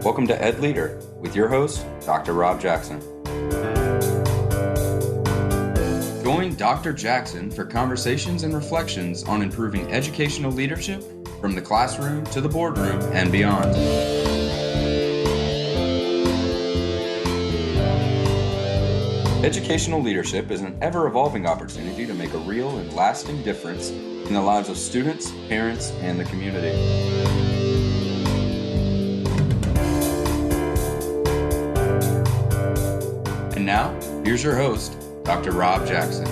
Welcome to EdLeader with your host, Dr. Rob Jackson. Join Dr. Jackson for conversations and reflections on improving educational leadership from the classroom to the boardroom and beyond. Educational leadership is an ever-evolving opportunity to make a real and lasting difference in the lives of students, parents, and the community. And now, here's your host, Dr. Rob Jackson.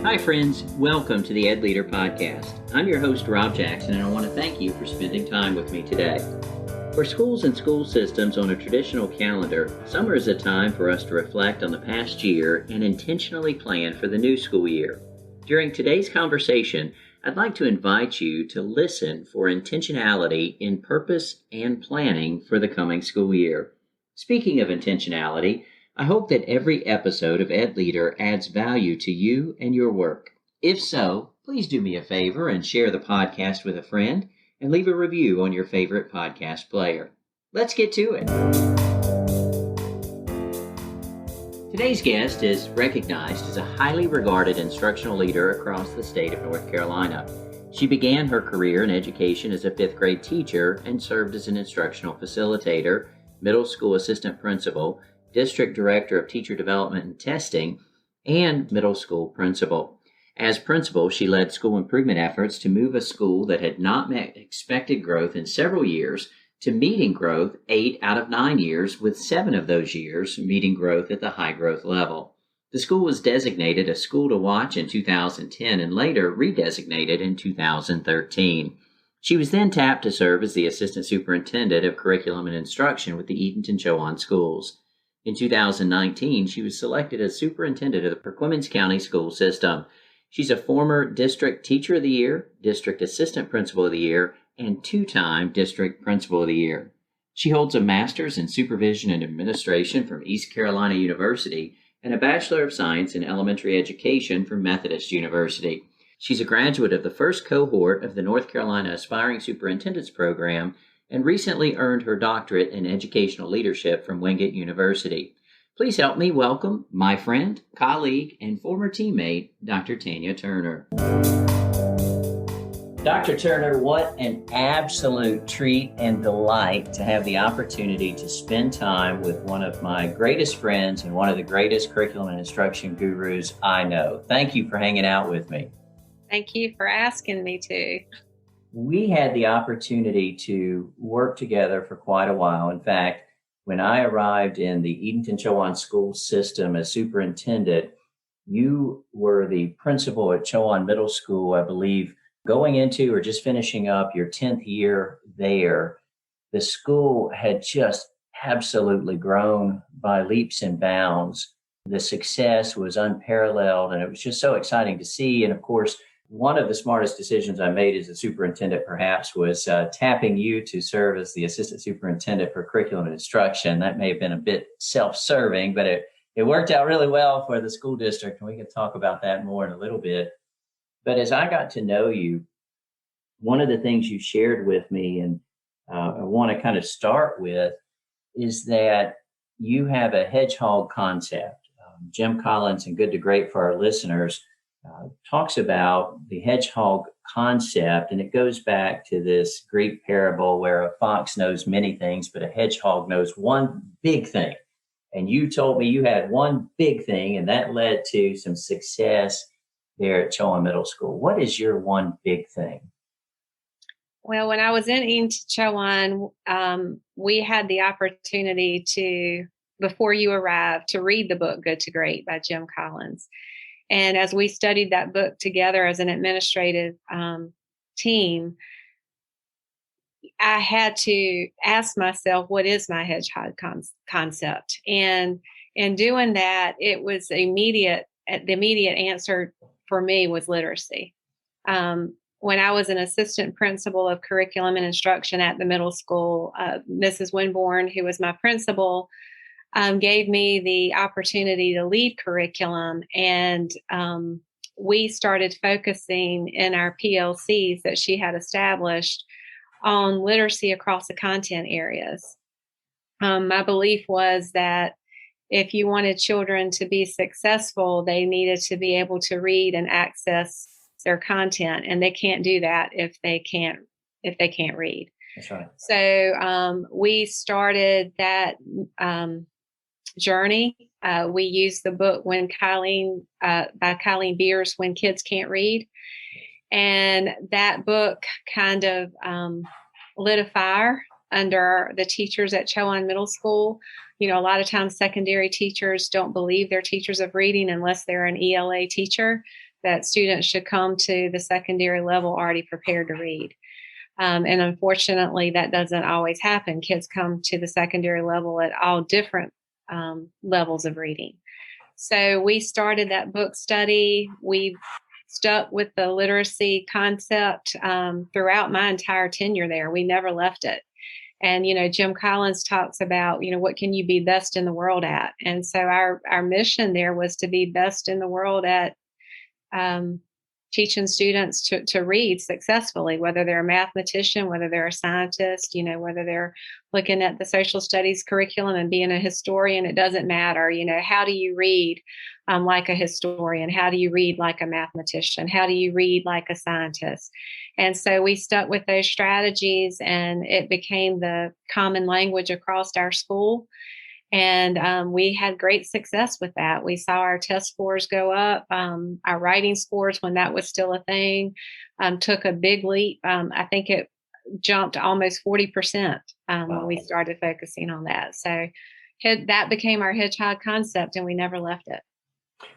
Hi friends, welcome to the EdLeader podcast. I'm your host, Rob Jackson, and I want to thank you for spending time with me today. For schools and school systems on a traditional calendar, summer is a time for us to reflect on the past year and intentionally plan for the new school year. During today's conversation, I'd like to invite you to listen for intentionality in purpose and planning for the coming school year. Speaking of intentionality, I hope that every episode of EdLeader adds value to you and your work. If so, please do me a favor and share the podcast with a friend and leave a review on your favorite podcast player. Let's get to it. Today's guest is recognized as a highly regarded instructional leader across the state of North Carolina. She began her career in education as a fifth grade teacher and served as an instructional facilitator, middle school assistant principal, district director of teacher development and testing, and middle school principal. As principal, she led school improvement efforts to move a school that had not met expected growth in several years to meeting growth 8 out of 9 years, with 7 of those years meeting growth at the high growth level. The school was designated a school to watch in 2010 and later redesignated in 2013. She was then tapped to serve as the assistant superintendent of curriculum and instruction with the Edenton-Chowan Schools. In 2019, she was selected as superintendent of the Perquimans County School System. She's a former District Teacher of the Year, District Assistant Principal of the Year, and 2-time District Principal of the Year. She holds a Master's in Supervision and Administration from East Carolina University and a Bachelor of Science in Elementary Education from Methodist University. She's a graduate of the first cohort of the North Carolina Aspiring Superintendents Program and recently earned her doctorate in educational leadership from Wingate University. Please help me welcome my friend, colleague, and former teammate, Dr. Tanya Turner. Dr. Turner, what an absolute treat and delight to have the opportunity to spend time with one of my greatest friends and one of the greatest curriculum and instruction gurus I know. Thank you for hanging out with me. Thank you for asking me to. We had the opportunity to work together for quite a while. In fact, when I arrived in the Edenton-Chowan Schools system as superintendent, you were the principal at Chowan Middle School, I believe, going into or just finishing up your 10th year there. The school had just absolutely grown by leaps and bounds. The success was unparalleled, and it was just so exciting to see. And of course, one of the smartest decisions I made as a superintendent perhaps was tapping you to serve as the assistant superintendent for curriculum and instruction. That may have been a bit self-serving, but it worked out really well for the school district, and we can talk about that more in a little bit. But as I got to know you, one of the things you shared with me, and I want to kind of start with, is that you have a hedgehog concept. Jim Collins, in Good to Great for our listeners, talks about the hedgehog concept, and it goes back to this Greek parable where a fox knows many things, but a hedgehog knows one big thing. And you told me you had one big thing, and that led to some success there at Chowan Middle School. What is your one big thing? Well, when I was in Edenton-Chowan, we had the opportunity to, before you arrived, to read the book Good to Great by Jim Collins. And as we studied that book together as an administrative team, I had to ask myself, what is my hedgehog concept? And in doing that, it was the immediate answer for me was literacy. When I was an assistant principal of curriculum and instruction at the middle school, Mrs. Winborn, who was my principal, gave me the opportunity to lead curriculum. And we started focusing in our PLCs that she had established on literacy across the content areas. My belief was that if you wanted children to be successful, they needed to be able to read and access their content, and they can't do that if they can't read. That's right. So we started that journey. We used the book by Colleen Beers, When Kids Can't Read. And that book kind of lit a fire under the teachers at Chowan Middle School. A lot of times secondary teachers don't believe they're teachers of reading unless they're an ELA teacher, that students should come to the secondary level already prepared to read. And unfortunately, that doesn't always happen. Kids come to the secondary level at all different levels of reading. So we started that book study. We stuck with the literacy concept throughout my entire tenure there. We never left it. And, Jim Collins talks about, what can you be best in the world at? And so our mission there was to be best in the world at teaching students to read successfully, whether they're a mathematician, whether they're a scientist, whether they're looking at the social studies curriculum and being a historian. It doesn't matter. How do you read like a historian? How do you read like a mathematician? How do you read like a scientist? And so we stuck with those strategies, and it became the common language across our school. And we had great success with that. We saw our test scores go up. Our writing scores, when that was still a thing, took a big leap. I think it jumped almost 40% when we started focusing on that. So that became our hedgehog concept, and we never left it.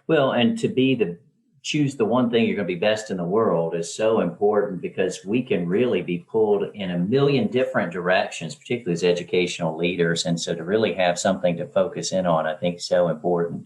Well, and to choose the one thing you're going to be best in the world is so important, because we can really be pulled in a million different directions, particularly as educational leaders. And so to really have something to focus in on, I think is so important.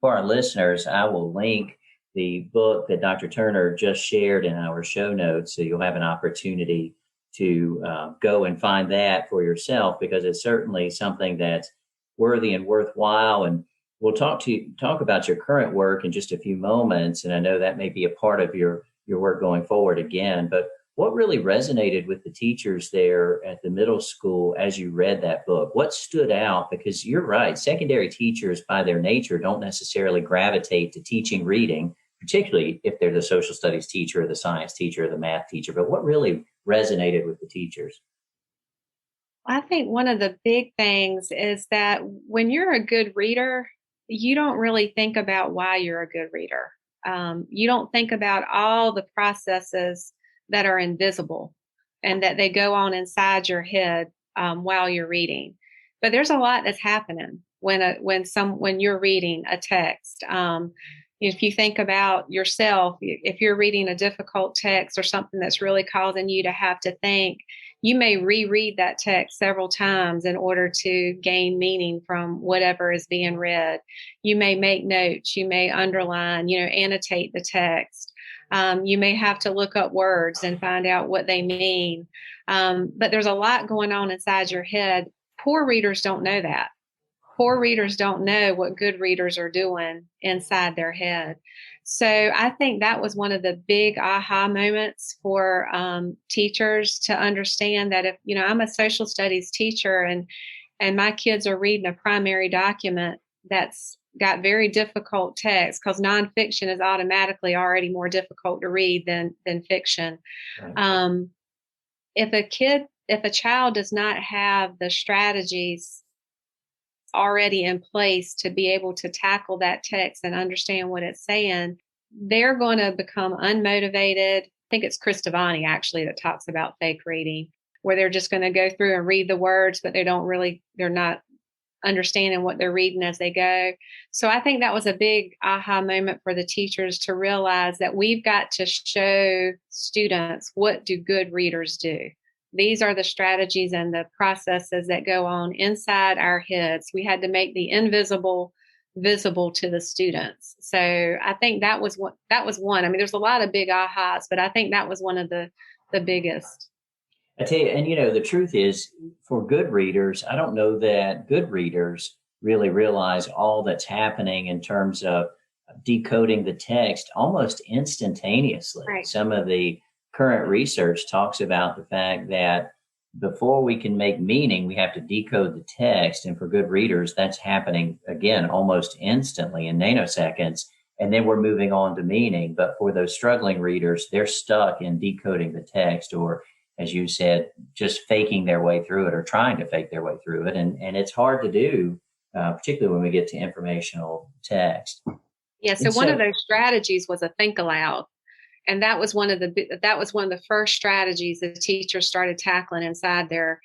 For our listeners, I will link the book that Dr. Turner just shared in our show notes, so you'll have an opportunity to go and find that for yourself, because it's certainly something that's worthy and worthwhile. And we'll talk about your current work in just a few moments, and I know that may be a part of your work going forward again. But what really resonated with the teachers there at the middle school as you read that book? What stood out? Because you're right, secondary teachers by their nature don't necessarily gravitate to teaching reading, particularly if they're the social studies teacher or the science teacher or the math teacher. But what really resonated with the teachers? I think one of the big things is that when you're a good reader, you don't really think about why you're a good reader. You don't think about all the processes that are invisible and that they go on inside your head while you're reading. But there's a lot that's happening when you're reading a text. If you think about yourself, if you're reading a difficult text or something that's really causing you to have to think, you may reread that text several times in order to gain meaning from whatever is being read. You may make notes, you may underline, annotate the text. You may have to look up words and find out what they mean. But there's a lot going on inside your head. Poor readers don't know that. Poor readers don't know what good readers are doing inside their head. So I think that was one of the big aha moments for teachers to understand that if, I'm a social studies teacher and my kids are reading a primary document that's got very difficult text, because nonfiction is automatically already more difficult to read than fiction. Right. If a child does not have the strategies already in place to be able to tackle that text and understand what it's saying, they're going to become unmotivated. I think it's Chris Devani actually that talks about fake reading, where they're just going to go through and read the words, but they're not understanding what they're reading as they go. So I think that was a big aha moment for the teachers to realize that we've got to show students, what do good readers do? These are the strategies and the processes that go on inside our heads. We had to make the invisible visible to the students. So I think that was one. I mean, there's a lot of big ahas, but I think that was one of the biggest. I tell you, and the truth is, for good readers, I don't know that good readers really realize all that's happening in terms of decoding the text almost instantaneously. Right. Some of the current research talks about the fact that before we can make meaning, we have to decode the text. And for good readers, that's happening again almost instantly in nanoseconds. And then we're moving on to meaning. But for those struggling readers, they're stuck in decoding the text, or as you said, just faking their way through it or trying to fake their way through it. And it's hard to do, particularly when we get to informational text. Yeah. So one of those strategies was a think aloud. And that was one of the first strategies that teachers started tackling inside their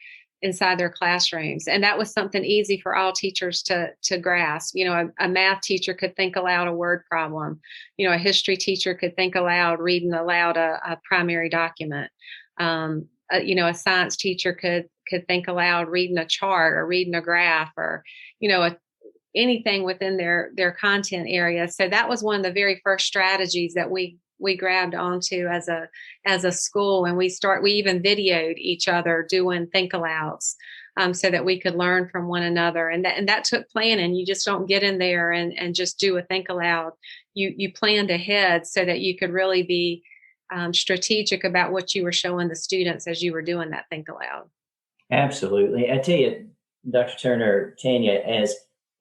classrooms. And that was something easy for all teachers to grasp. A math teacher could think aloud a word problem. A history teacher could think aloud, reading aloud a primary document. A science teacher could think aloud, reading a chart or reading a graph, or, anything within their content area. So that was one of the very first strategies that we grabbed onto as a school. And we even videoed each other doing think alouds, so that we could learn from one another. And that took planning. You just don't get in there and just do a think aloud. You planned ahead so that you could really be strategic about what you were showing the students as you were doing that think aloud. Absolutely. I tell you, Dr. Turner, Tanya,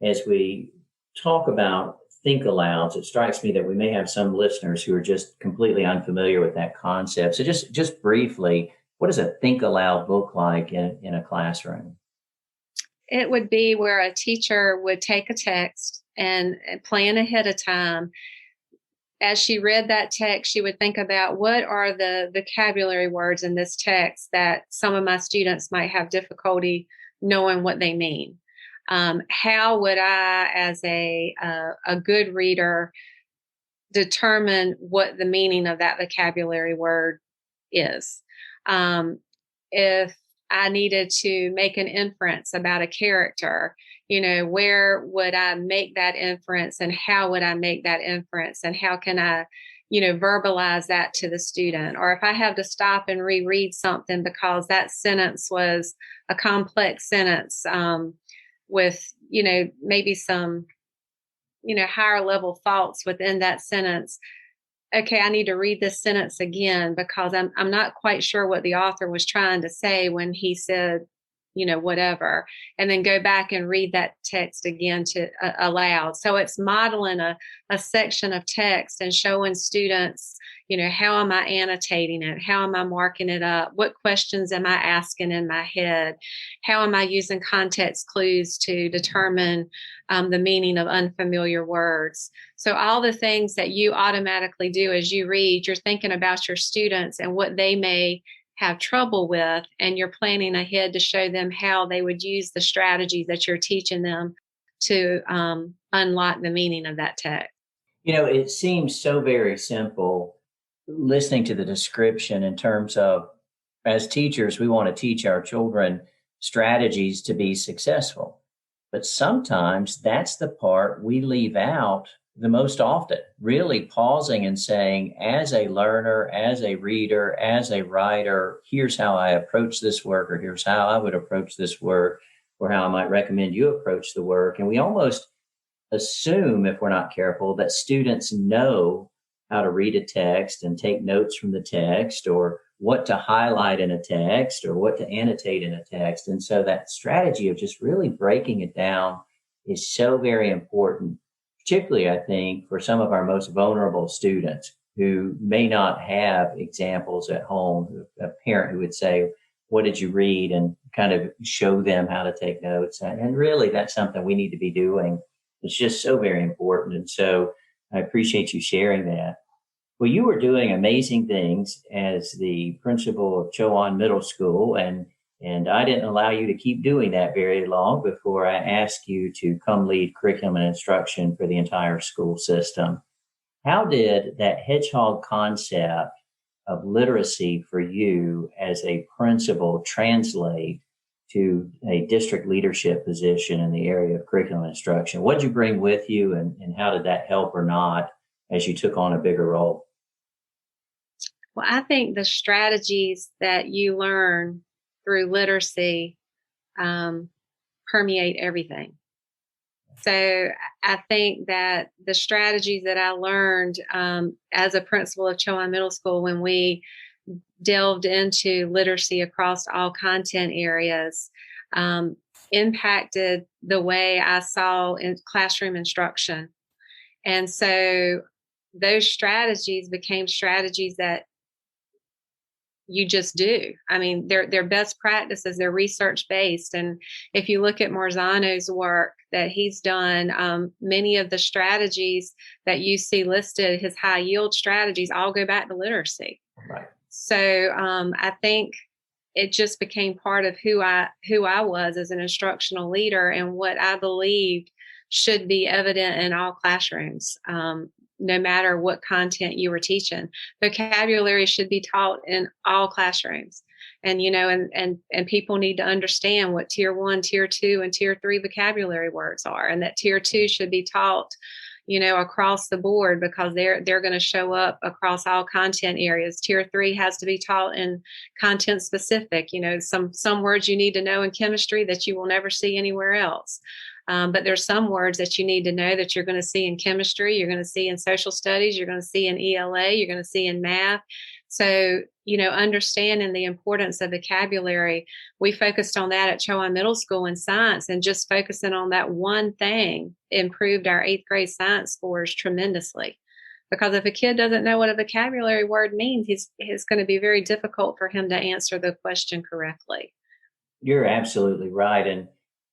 as we talk about think alouds, it strikes me that we may have some listeners who are just completely unfamiliar with that concept. So just briefly, what does a think aloud look like in a classroom? It would be where a teacher would take a text and plan ahead of time. As she read that text, she would think about, what are the vocabulary words in this text that some of my students might have difficulty knowing what they mean? How would I, as a good reader, determine what the meaning of that vocabulary word is? If I needed to make an inference about a character, where would I make that inference, and how would I make that inference, and how can I, verbalize that to the student? Or if I have to stop and reread something because that sentence was a complex sentence, with, maybe some, higher level thoughts within that sentence. Okay, I need to read this sentence again because I'm not quite sure what the author was trying to say when he said, whatever, and then go back and read that text again aloud. So it's modeling a section of text and showing students, how am I annotating it? How am I marking it up? What questions am I asking in my head? How am I using context clues to determine the meaning of unfamiliar words? So all the things that you automatically do as you read, you're thinking about your students and what they may have trouble with, and you're planning ahead to show them how they would use the strategies that you're teaching them to unlock the meaning of that text. It seems so very simple listening to the description in terms of, as teachers, we want to teach our children strategies to be successful. But sometimes that's the part we leave out the most often, really pausing and saying, as a learner, as a reader, as a writer, here's how I approach this work, or here's how I would approach this work, or how I might recommend you approach the work. And we almost assume, if we're not careful, that students know how to read a text and take notes from the text, or what to highlight in a text, or what to annotate in a text. And so that strategy of just really breaking it down is so very important, particularly, I think, for some of our most vulnerable students who may not have examples at home, a parent who would say, what did you read? And kind of show them how to take notes. And really, that's something we need to be doing. It's just so very important. And so I appreciate you sharing that. Well, you were doing amazing things as the principal of Chowan Middle School, and I didn't allow you to keep doing that very long before I asked you to come lead curriculum and instruction for the entire school system. How did that hedgehog concept of literacy for you as a principal translate to a district leadership position in the area of curriculum and instruction? What did you bring with you, and how did that help or not as you took on a bigger role? Well, I think the strategies that you learn through literacy permeate everything. So I think that the strategies that I learned as a principal of Chowan Middle School, when we delved into literacy across all content areas, impacted the way I saw in classroom instruction. And so those strategies became strategies that you just do. I mean, they're best practices, they're research based. And if you look at Marzano's work that he's done, many of the strategies that you see listed, his high yield strategies, all go back to literacy. Right. So I think it just became part of who I was as an instructional leader and what I believed should be evident in all classrooms, no matter what content you were teaching. Vocabulary should be taught in all classrooms. And, and people need to understand what tier 1, tier 2, and tier 3 vocabulary words are, and that tier 2 should be taught across the board because they're going to show up across all content areas. Tier 3 has to be taught in content specific. Some words you need to know in chemistry that you will never see anywhere else. But there's some words that you need to know that you're going to see in chemistry, you're going to see in social studies, you're going to see in ELA, you're going to see in math. So, understanding the importance of vocabulary, we focused on that at Chowan Middle School in science, and just focusing on that one thing improved our 8th grade science scores tremendously. Because if a kid doesn't know what a vocabulary word means, it's going to be very difficult for him to answer the question correctly. You're absolutely right. And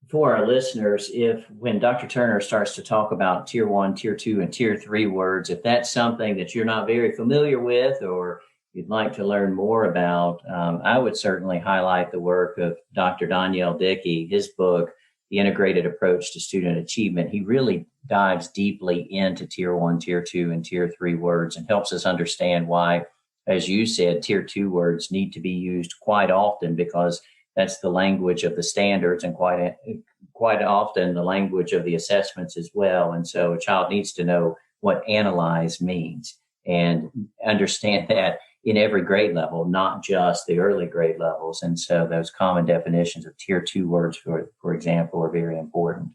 for our listeners, when Dr. Turner starts to talk about tier 1, tier 2, and tier 3 words, if that's something that you're not very familiar with or you'd like to learn more about, I would certainly highlight the work of Dr. Danielle Dickey, his book, The Integrated Approach to Student Achievement. He really dives deeply into tier 1, tier 2, and tier 3 words and helps us understand why, as you said, tier 2 words need to be used quite often, because that's the language of the standards and quite often the language of the assessments as well. And so a child needs to know what analyze means and understand that in every grade level, not just the early grade levels. And so those common definitions of tier 2 words, for example, are very important.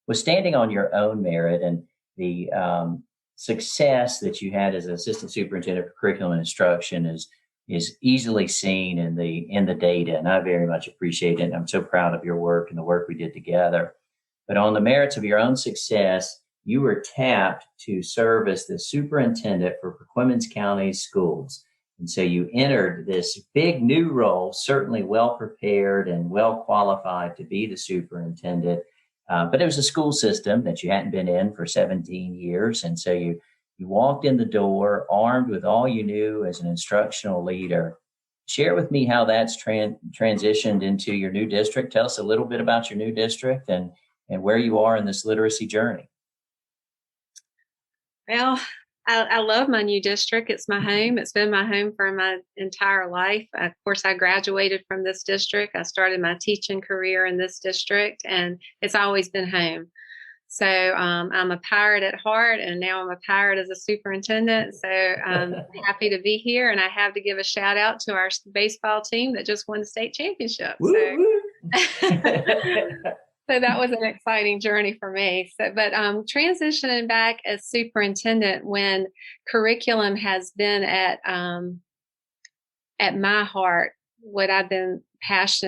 Well, standing on your own merit and the success that you had as an assistant superintendent for curriculum and instruction is easily seen in the data, and I very much appreciate it. And I'm so proud of your work and the work we did together. But on the merits of your own success, you were tapped to serve as the superintendent for Perquimans County Schools. And so you entered this big new role, certainly well prepared and well qualified to be the superintendent. But it was a school system that you hadn't been in for 17 years. And so you walked in the door armed with all you knew as an instructional leader. Share with me how that's transitioned into your new district. Tell us a little bit about your new district and where you are in this literacy journey. Well, I love my new district. It's my home. It's been my home for my entire life. Of course, I graduated from this district. I started my teaching career in this district, and it's always been home. So I'm a pirate at heart, and now I'm a pirate as a superintendent. So I'm happy to be here, and I have to give a shout out to our baseball team that just won the state championship. So that was an exciting journey for me. So, but transitioning back as superintendent when curriculum has been at my heart, what I've been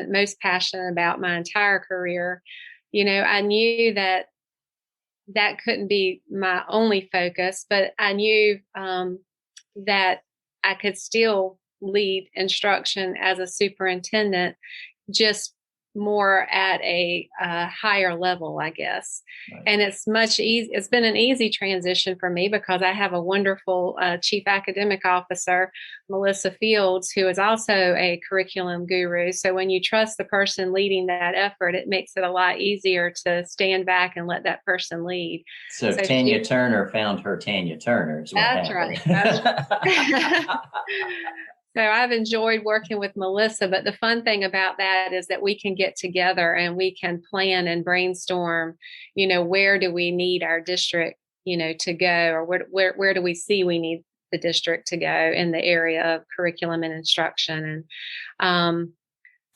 most passionate about my entire career, I knew that couldn't be my only focus, but I knew that I could still lead instruction as a superintendent, just more at a higher level, I guess. Right. And it's been an easy transition for me because I have a wonderful chief academic officer, Melissa Fields, who is also a curriculum guru. So when you trust the person leading that effort, it makes it a lot easier to stand back and let that person lead. So Tanya Turner found her Tanya Turner. That's right. So I've enjoyed working with Melissa, but the fun thing about that is that we can get together and we can plan and brainstorm, where do we need our district, to go, or where do we see we need the district to go in the area of curriculum and instruction. And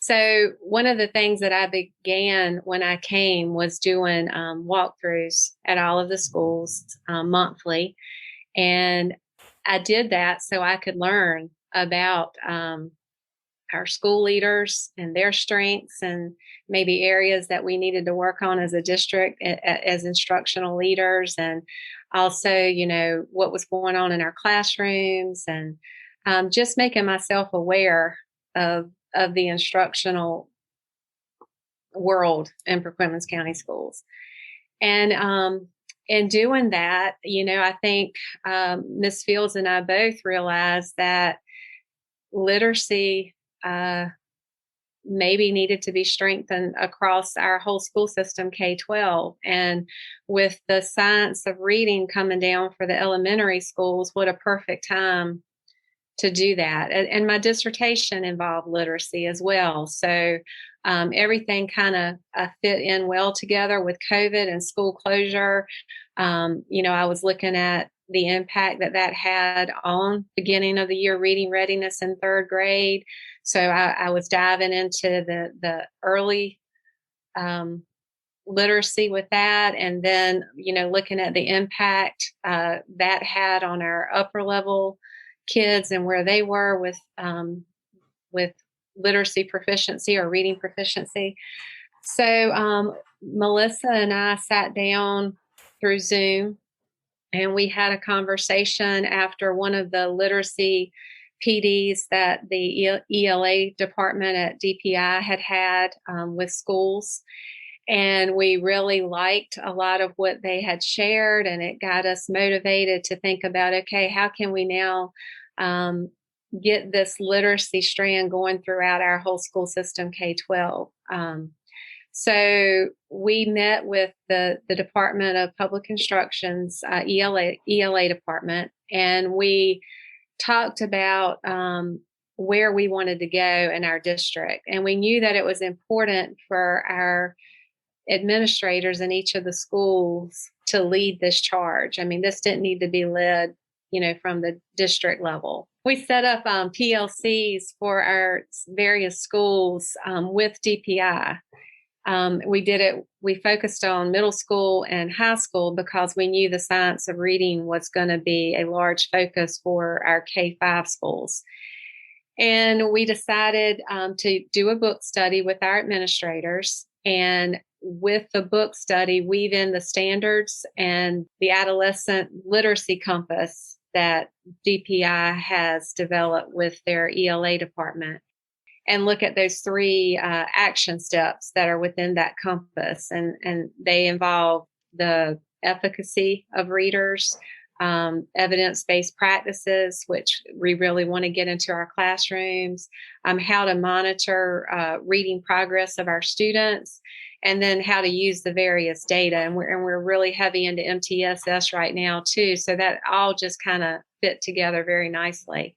So one of the things that I began when I came was doing walkthroughs at all of the schools monthly. And I did that so I could learn about our school leaders and their strengths and maybe areas that we needed to work on as a district as instructional leaders, and also, what was going on in our classrooms, and just making myself aware of the instructional world in Perquimans County schools. And in doing that, I think Ms. Fields and I both realized that literacy maybe needed to be strengthened across our whole school system, K-12. And with the science of reading coming down for the elementary schools, what a perfect time to do that. And my dissertation involved literacy as well. So everything kind of fit in well together with COVID and school closure. I was looking at the impact that had on beginning of the year reading readiness in third grade. So I was diving into the early literacy with that, and then looking at the impact that had on our upper level kids and where they were with literacy proficiency or reading proficiency. So Melissa and I sat down through Zoom, and we had a conversation after one of the literacy PDs that the ELA department at DPI had with schools. And we really liked a lot of what they had shared, and it got us motivated to think about, okay, how can we now get this literacy strand going throughout our whole school system, K-12? So we met with the Department of Public Instruction's ELA department, and we talked about where we wanted to go in our district. And we knew that it was important for our administrators in each of the schools to lead this charge. I mean, this didn't need to be led, from the district level. We set up PLCs for our various schools with DPI. We focused on middle school and high school because we knew the science of reading was going to be a large focus for our K-5 schools. And we decided to do a book study with our administrators, and with the book study, weave in the standards and the adolescent literacy compass that DPI has developed with their ELA department, and look at those three action steps that are within that compass. And they involve the efficacy of readers, evidence-based practices, which we really want to get into our classrooms, how to monitor reading progress of our students, and then how to use the various data. And we're really heavy into MTSS right now too. So that all just kind of fit together very nicely.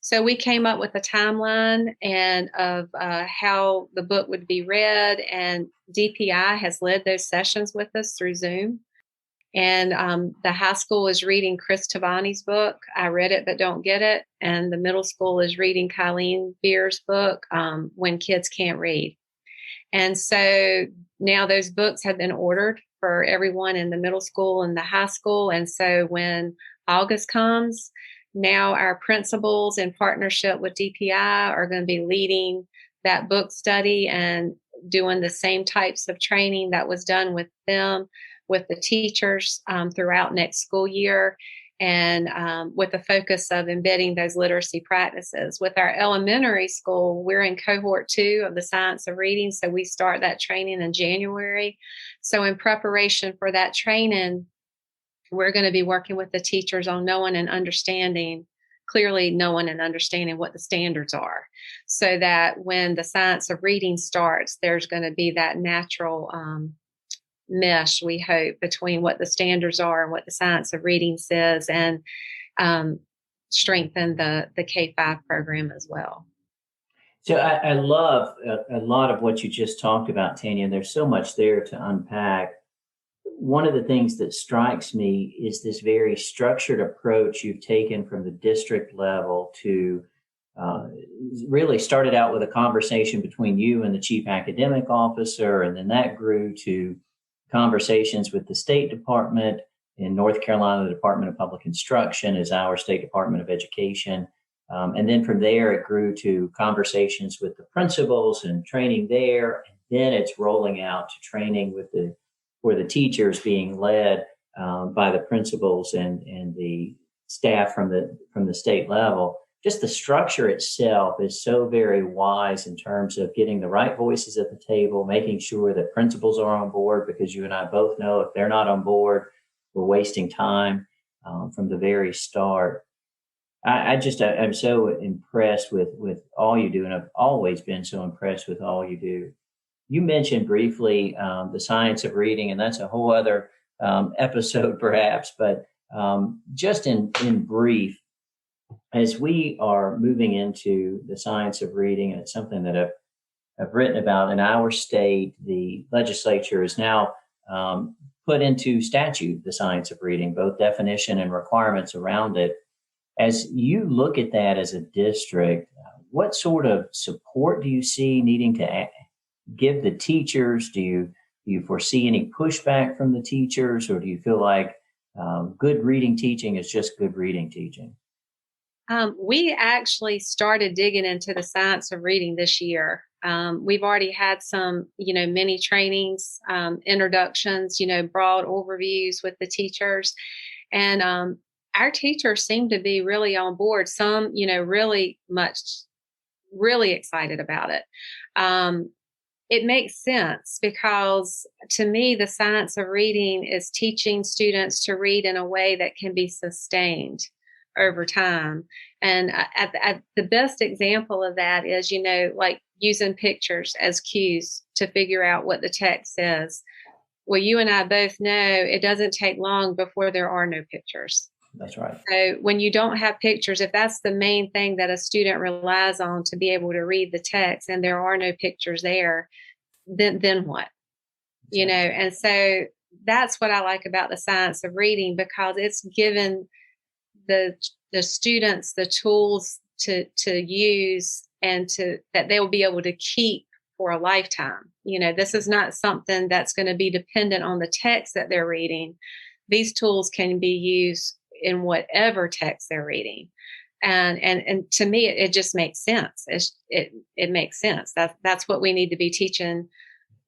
So we came up with a timeline and of how the book would be read, and DPI has led those sessions with us through Zoom. And the high school is reading Chris Tavani's book, I Read It But Don't Get It. And the middle school is reading Kylene Beer's book, When Kids Can't Read. And so now those books have been ordered for everyone in the middle school and the high school. And so when August comes, now our principals in partnership with DPI are going to be leading that book study and doing the same types of training that was done with them, with the teachers throughout next school year, and with the focus of embedding those literacy practices. With our elementary school, we're in cohort 2 of the science of reading, so we start that training in January. So in preparation for that training, we're going to be working with the teachers on knowing and understanding what the standards are, so that when the science of reading starts, there's going to be that natural mesh, we hope, between what the standards are and what the science of reading says, and strengthen the K-5 program as well. So I love a lot of what you just talked about, Tanya. There's so much there to unpack. One of the things that strikes me is this very structured approach you've taken from the district level to really started out with a conversation between you and the chief academic officer, and then that grew to conversations with the State Department. In North Carolina, the Department of Public Instruction is our State Department of Education. And then from there, it grew to conversations with the principals and training there. And then it's rolling out to training for the teachers being led by the principals and the staff from the state level. Just the structure itself is so very wise in terms of getting the right voices at the table, making sure that principals are on board, because you and I both know if they're not on board, we're wasting time from the very start. I'm so impressed with all you do, and I've always been so impressed with all you do. You mentioned briefly the science of reading, and that's a whole other episode perhaps, but just in brief, as we are moving into the science of reading, and it's something that I've written about in our state, the legislature is now put into statute the science of reading, both definition and requirements around it. As you look at that as a district, what sort of support do you see needing to give the teachers? Do you foresee any pushback from the teachers, or do you feel like good reading teaching is just good reading teaching? We actually started digging into the science of reading this year. We've already had some, mini trainings, introductions, broad overviews with the teachers. And our teachers seem to be really on board. Some, really excited about it. It makes sense because to me, the science of reading is teaching students to read in a way that can be sustained over time. And the best example of that is, like using pictures as cues to figure out what the text says. Well, you and I both know it doesn't take long before there are no pictures. That's right. So when you don't have pictures, if that's the main thing that a student relies on to be able to read the text and there are no pictures there, then what? And so that's what I like about the science of reading, because it's given the students the tools to use and that they will be able to keep for a lifetime. This is not something that's going to be dependent on the text that they're reading. These tools can be used in whatever text they're reading. And to me, it just makes sense. It makes sense. That's what we need to be teaching.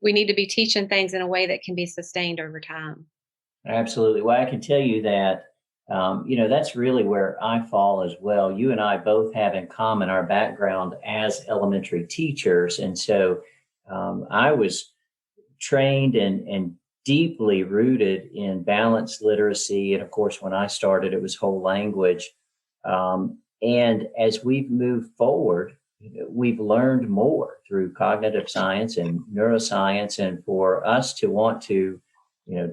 We need to be teaching things in a way that can be sustained over time. Absolutely. Well, I can tell you that, that's really where I fall as well. You and I both have in common our background as elementary teachers. And so I was trained and deeply rooted in balanced literacy. And of course, when I started, it was whole language. And as we've moved forward, we've learned more through cognitive science and neuroscience. And for us to want to,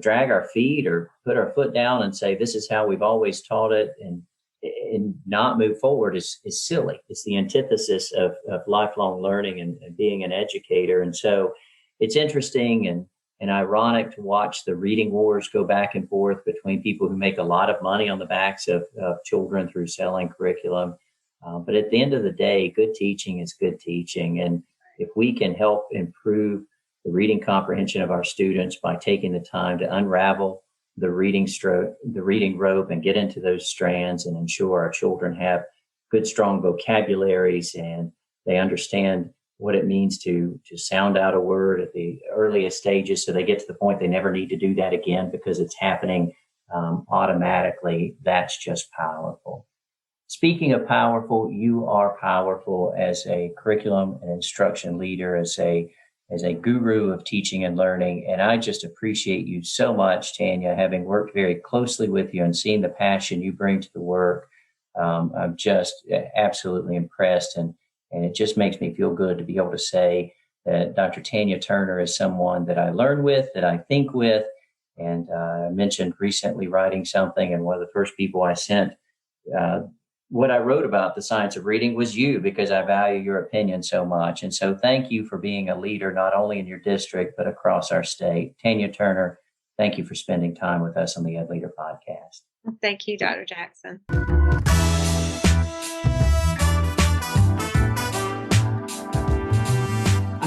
drag our feet or put our foot down and say, this is how we've always taught it, and not move forward is silly. It's the antithesis of lifelong learning and being an educator. And so it's interesting and ironic to watch the reading wars go back and forth between people who make a lot of money on the backs of children through selling curriculum. But at the end of the day, good teaching is good teaching. And if we can help improve the reading comprehension of our students by taking the time to unravel the reading rope and get into those strands and ensure our children have good, strong vocabularies and they understand what it means to sound out a word at the earliest stages, so they get to the point they never need to do that again because it's happening automatically. That's just powerful. Speaking of powerful, you are powerful as a curriculum and instruction leader, as a guru of teaching and learning. And I just appreciate you so much, Tanya, having worked very closely with you and seeing the passion you bring to the work. I'm just absolutely impressed. And it just makes me feel good to be able to say that Dr. Tanya Turner is someone that I learn with, that I think with. And I mentioned recently writing something, and one of the first people I sent what I wrote about the science of reading was you, because I value your opinion so much. And so thank you for being a leader, not only in your district, but across our state. Tanya Turner, thank you for spending time with us on the EdLeader podcast. Thank you, Dr. Jackson.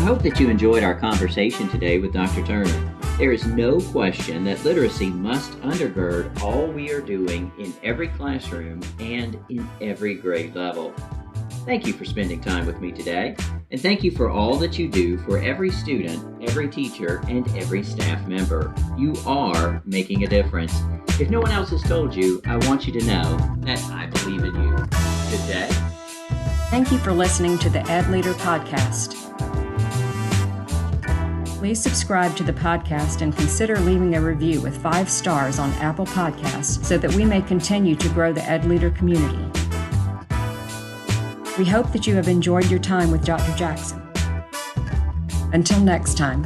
hope that you enjoyed our conversation today with Dr. Turner. There is no question that literacy must undergird all we are doing in every classroom and in every grade level. Thank you for spending time with me today, and thank you for all that you do for every student, every teacher, and every staff member. You are making a difference. If no one else has told you, I want you to know that I believe in you. Good day. Thank you for listening to the EdLeader podcast. Please subscribe to the podcast and consider leaving a review with 5 stars on Apple Podcasts so that we may continue to grow the EdLeader community. We hope that you have enjoyed your time with Dr. Jackson. Until next time.